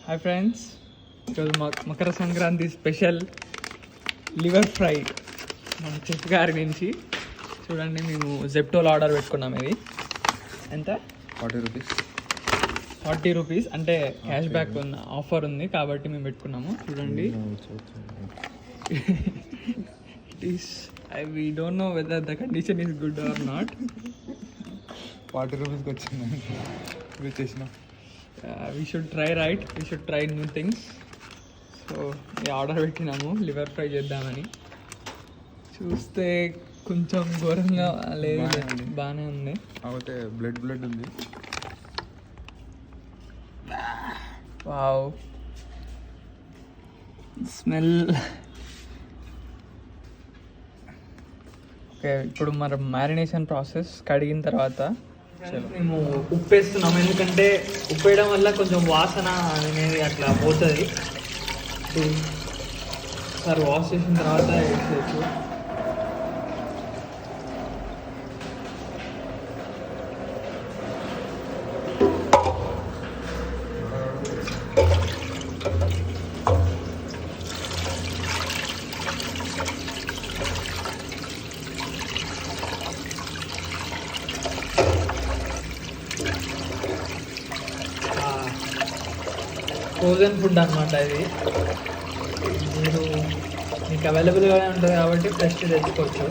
Hi friends, ఈరోజు Makar Sankranti special liver fry మన chef గారి నుంచి. చూడండి, మేము జెప్టోలో ఆర్డర్ పెట్టుకున్నాం. ఇది ఎంత? 40 రూపీస్ అంటే క్యాష్ బ్యాక్ ఉన్న ఆఫర్ ఉంది కాబట్టి మేము పెట్టుకున్నాము. చూడండి, we don't know whether the condition is good or not. 40 రూపీస్కి వచ్చింది చేసినాం. We should try new things. So order పెట్టినాము లివర్ ఫ్రై చేద్దామని. చూస్తే కొంచెం ఘోరంగా లేదు, బాగానే ఉంది. అయితే బ్లడ్ ఉంది. Wow, smell. ఓకే, ఇప్పుడు మన మ్యారినేషన్ ప్రాసెస్ కడిగిన తర్వాత మేము ఉప్పు వేస్తున్నాము. ఎందుకంటే ఉప్పు వేయడం వల్ల కొంచెం వాసన అనేది అట్లా పోతుంది. సార్ వాష్ చేసిన తర్వాత వేసేయచ్చు. ఫ్రోజన్ ఫుడ్ అనమాట ఇది. మీకు అవైలబుల్గానే ఉంటుంది కాబట్టి ఫ్రెష్ తెచ్చుకోవచ్చు.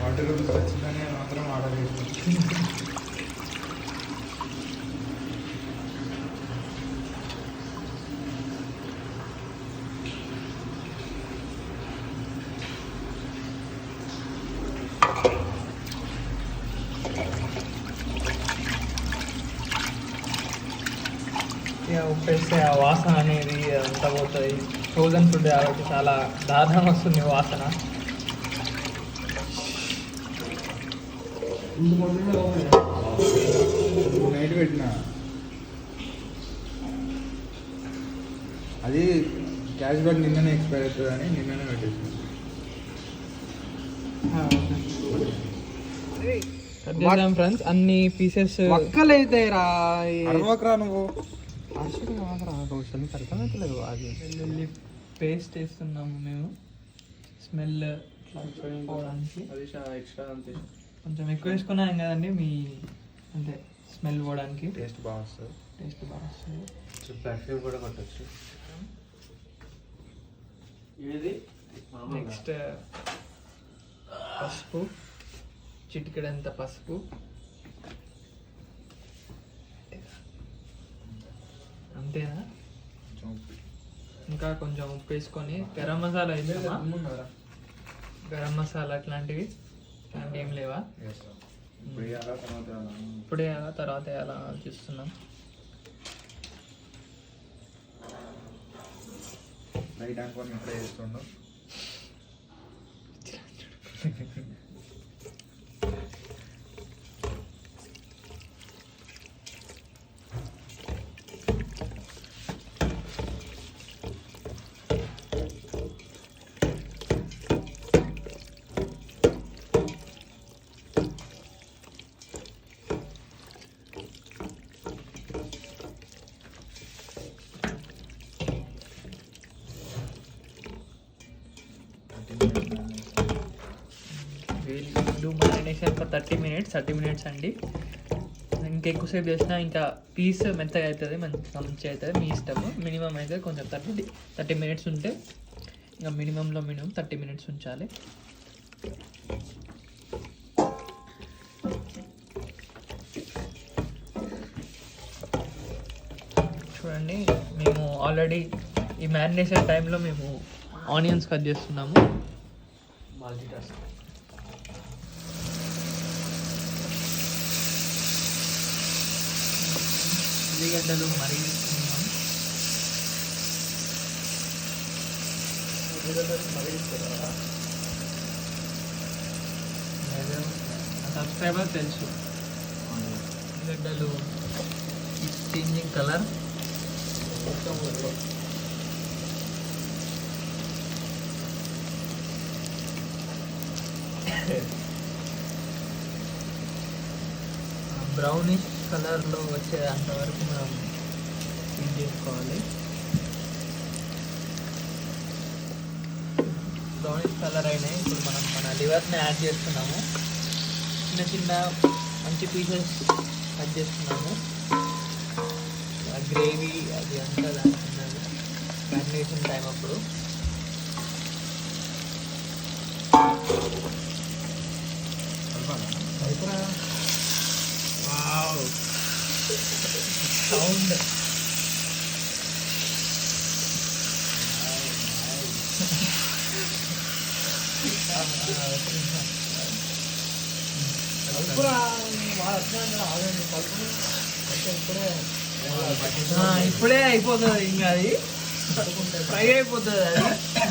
40 రూపీస్ వచ్చిందని మాత్రం ఆర్డర్ చేసాం. ఉప్పేస్తే ఆ వాసన అనేది అంతా పోతుంది. ఫ్రోజన్ ఫుడ్ కాబట్టి చాలా దారుణం వస్తుంది వాసన. నైట్ పెట్టిన అది క్యాష్ బ్యాక్ నిన్ననే ఎక్స్పైర్ అవుతుందని నిన్ననే పెట్టేసిన. ఫ్రెండ్స్, అన్ని పీసెస్ ఒక్కలైతే రా నువ్వు అర్థమవుతలేదు. అది వెల్లుల్లి పేస్ట్ వేస్తున్నాము మేము. స్మెల్ పోవడానికి అది ఎక్స్ట్రా అంతే. కొంచెం ఎక్కువ వేసుకున్నాం కదండి, మీ అంటే స్మెల్ పోవడానికి. టేస్ట్ బాగా వస్తుంది. పర్ఫ్యూమ్ కూడా కొట్టచ్చు. నెక్స్ట్ పసుపు, చిటికెడంత పసుపు. అంతేనా? ఇంకా కొంచెం ఉప్పు వేసుకొని గరం మసాలా వేస్తామా? గరం మసాలా అట్లాంటివి ఏం లేవా? ఇప్పుడే తర్వాత అలా చూస్తున్నాం. లైట్ అనుకోని ఇప్పుడే చేస్తుండవు. డూ మ్యారినేషన్ ఫర్ 30 minutes అండి. ఇంకెక్కువసేపు చేసినా ఇంకా పీస్ మెత్తగా అవుతుంది, మంచిగా అవుతుంది. మీ ఇష్టము. మినిమం అయితే కొంచెం 30 minutes ఉంటే ఇంకా మినిమం 30 minutes ఉంచాలి. చూడండి, మేము ఆల్రెడీ ఈ మ్యారినేషన్ టైంలో మేము ఆనియన్స్ కట్ చేస్తున్నాము. మల్టీటాస్క్. ఉల్లిగడ్డలు మరిగిస్తున్నాం. సబ్స్క్రైబర్ తెలుసు, ఉల్లిగడ్డలు చేంజింగ్ కలర్. బ్రౌనిష్ కలర్లో వచ్చే అంతవరకు మనం ఫిల్ చేసుకోవాలి. బ్రౌనిష్ కలర్ అయినాయి. ఇప్పుడు మనం మన లివర్ని యాడ్ చేస్తున్నాము. చిన్న చిన్న మంచి పీసెస్ కట్ చేస్తున్నాము. గ్రేవీ అది అంతా దానికి మ్యారినేషన్ టైం అప్పుడు. వావ్ సౌండ్ ఇప్పుడే అయిపోతుంది. ఇంకా అది ఫ్రై అయిపోతుంది. అది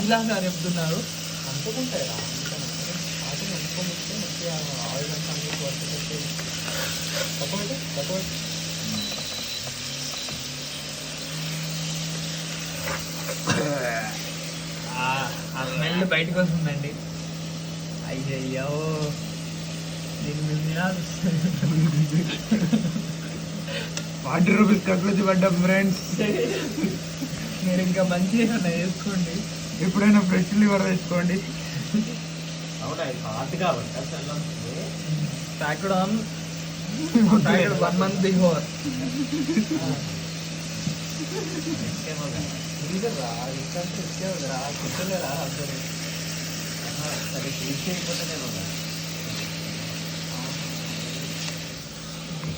ఇలా సార్ చెప్తున్నారు. అంటుకుంటాయి మంచిగా ఆయిల్ అంతా తక్కువ ఆ స్మెల్ బయటకు వస్తుందండి. అయ్యయ్యో దీన్ని మేము తినాలి. 40 రూపీస్ కక్కులొచ్చి పడ్డాం ఫ్రెండ్స్. మీరు ఇంకా మంచిగా వేసుకోండి. ఎప్పుడైనా ఫ్రెష్ లివర్ వేసుకోండి. అవునా హాట్ కాబట్టి ప్యాక్డ్ ఆన్ 1 month బిఫోర్.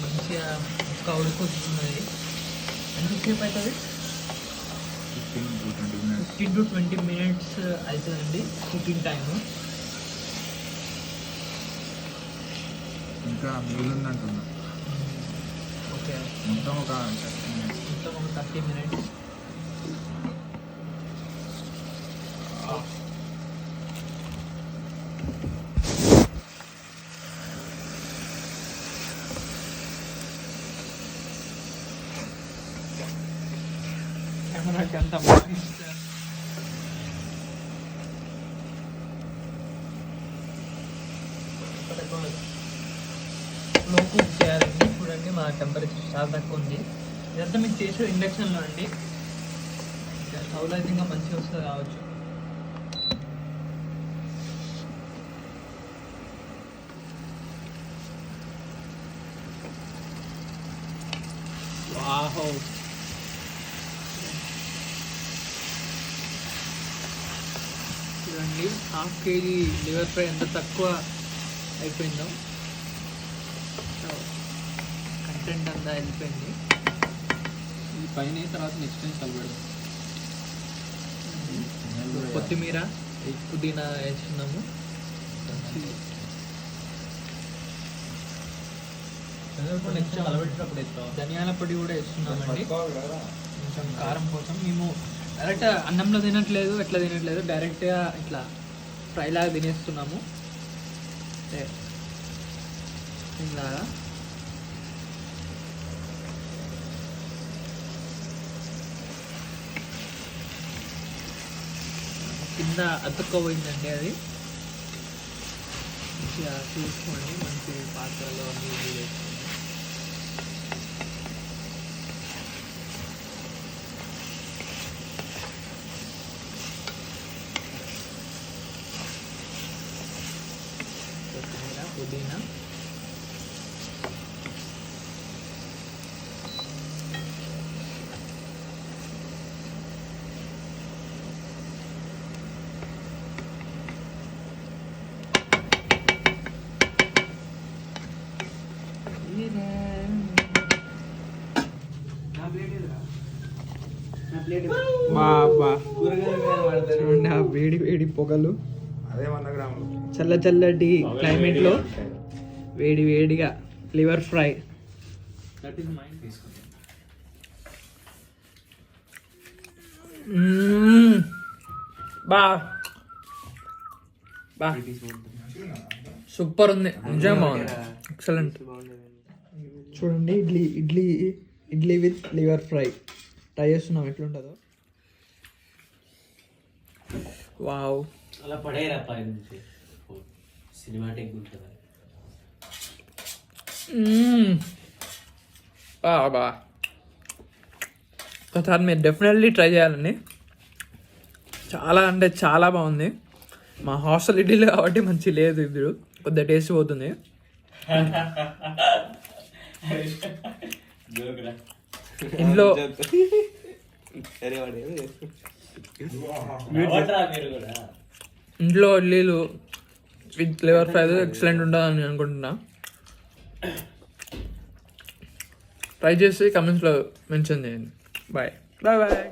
మంచిగా ఒక ఉడికొస్తున్నది. ఎంతసేపు అవుతుంది? 15 to 20 minutes అవుతుందండి కుకింగ్ టైము. ఇంకా మిగిలింది అంటున్నా. ఓకే మొత్తం ఒక 30 minutes. కెమెరాకి అంత లో కుక్ చేయాలండి. చూడండి మా టెంపరేచర్ చాలా తక్కువ ఉంది. ఇదంతా మీకు చేసే ఇండక్షన్లో అండి. స్టవ్లో అయితే ఇంకా మంచిగా వస్తుంది కావచ్చు. వాహో చూడండి 1/2 kg లివర్ ఫ్రై ఎంత తక్కువ అయిపోయిందో. కంటెంట్ అంతా వెళ్ళిపోయింది. ఈ పైన తర్వాత నెక్స్ట్ టైం కలబెడదాం. కొత్తిమీర పుదీనా వేస్తున్నాము. నెక్స్ట్ కలబెట్టినప్పుడు వేస్తాం. ధనియాల పొడి కూడా వేస్తున్నామండి కొంచెం కారం కోసం. మేము డైరెక్ట్ అన్నంలో తినట్లేదు, ఎట్లా తినట్లేదు, డైరెక్ట్గా ఇట్లా ఫ్రై లాగా తినేస్తున్నాము. ఇలాగా కింద అతుక్కోపోయిందండి. అది మంచిగా చూసుకోండి. మంచి పాత్రలో నీళ్ళు వేసుకోండి. కొత్తిమీర పుదీనా చూడండి ఆ వేడి వేడి పొగలు. అదే 100 గ్రాములు. చల్ల చల్లటి క్లైమేట్లో వేడి వేడిగా లివర్ ఫ్రై. బా బా సూపర్ ఉంది. నిజంగా బాగుంది. ఎక్సలెంట్. చూడండి idli idli idli with liver fry try చేస్తున్నాం ఎట్లుంటుందో. వావ్ అలా పడేరా పై నుంచి సినిమాటిక్ ఉంటుంది. బా ఒకసారి మీరు డెఫినెట్లీ ట్రై చేయాలండి. చాలా అంటే చాలా బాగుంది. మా హాస్టల్ ఇడ్లీలు కాబట్టి మంచి లేదు, ఇప్పుడు కొద్దిగా టేస్ట్ పోతుంది. ఇంట్లో ఇంట్లో ఇడ్లీలు విత్ ఫ్లేవర్ ఫ్రై ఎక్సలెంట్ ఉంటుందని అనుకుంటున్నా. ట్రై చేసి కమెంట్స్లో మెన్షన్ చేయండి. Bye bye bye.